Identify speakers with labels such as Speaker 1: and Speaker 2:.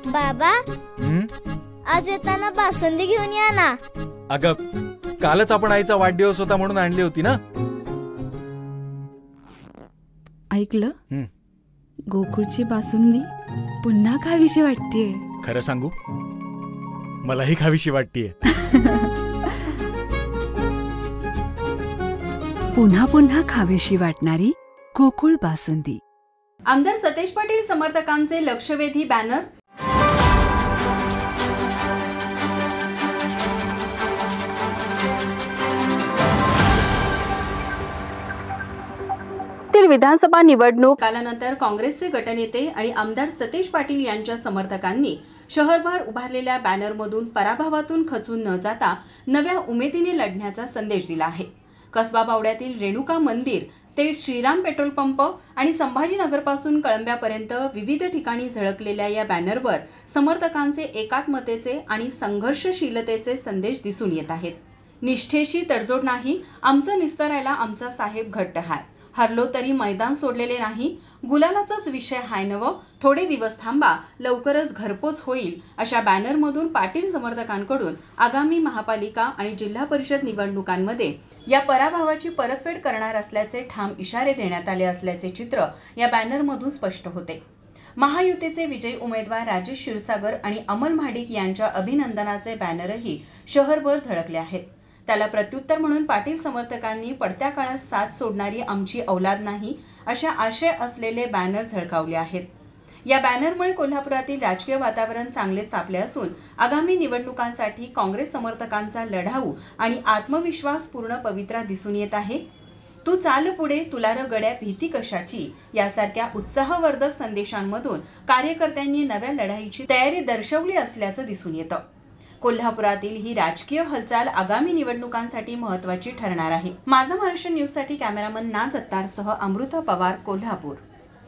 Speaker 1: बाबा, आज येताना बासुंदी घेऊन या ना.
Speaker 2: अगं, कालच आपण आईचा वाढदिवस होता म्हणून आणली होती ना.
Speaker 3: ऐकलं, गोकुळची बासुंदी पुन्हा खावीशी वाटतेय.
Speaker 2: खरं सांगू, मलाही खावीशी वाटतेय.
Speaker 3: पुन्हा पुन्हा खावीशी वाटणारी गोकुळ बासुंदी.
Speaker 4: आमदार सतेज पाटील समर्थकांचे लक्षवेधी बॅनर. विधानसभा निवडणूक कालानंतर काँग्रेसचे गटनेते आणि आमदार सतेज पाटील यांच्या समर्थकांनी शहरभर उभारलेल्या बॅनरमधून पराभवातून खचून न जाता नव्या उमेदीने लढण्याचा संदेश दिला आहे. कसबा बावड्यातील रेणुका मंदिर ते श्रीराम पेट्रोल पंप आणि संभाजीनगरपासून कळंब्यापर्यंत विविध ठिकाणी झळकलेल्या या बॅनरवर समर्थकांचे एकात्मतेचे आणि संघर्षशीलतेचे संदेश दिसून येत आहेत. निष्ठेशी तडजोड नाही, आमचं निस्तरायला आमचा साहेब घट्ट हाय, हरलो तरी मैदान सोडलेले नाही, गुलालाचाच विषय हाय नव, थोडे दिवस थांबा, लवकरच घरपोच होईल, अशा बॅनरमधून पाटील समर्थकांकडून आगामी महापालिका आणि जिल्हा परिषद निवडणुकांमध्ये या पराभवाची परतफेड करणार असल्याचे ठाम इशारे देण्यात आले असल्याचे चित्र या बॅनरमधून स्पष्ट होते. महायुतीचे विजयी उमेदवार राजेश क्षीरसागर आणि अमल महाडिक यांच्या अभिनंदनाचे बॅनरही शहरभर झळकले आहेत. त्याला प्रत्युत्तर म्हणून पाटील समर्थकांनी पडत्या काळात साथ सोडणारी आमची औलाद नाही अशा आशय असलेले बॅनर झळकावले आहेत. या बॅनरमुळे कोल्हापुरातील राजकीय वातावरण चांगलेच तापले असून आगामी निवडणुकांसाठी काँग्रेस समर्थकांचा लढाऊ आणि आत्मविश्वासपूर्ण पवित्रा दिसून येत आहे. तू चाल पुढे, तुला र गड्या भीती कशाची यासारख्या उत्साहवर्धक संदेशांमधून कार्यकर्त्यांनी नव्या लढाईची तयारी दर्शवली असल्याचं दिसून येतं. कोल्हापुरातील ही राजकीय हालचाल आगामी निवडणुकांसाठी महत्त्वाची ठरणार आहे. माझा महाराष्ट्र न्यूजसाठी कॅमेरामन नाज अत्तारसह अमृता पवार, कोल्हापूर.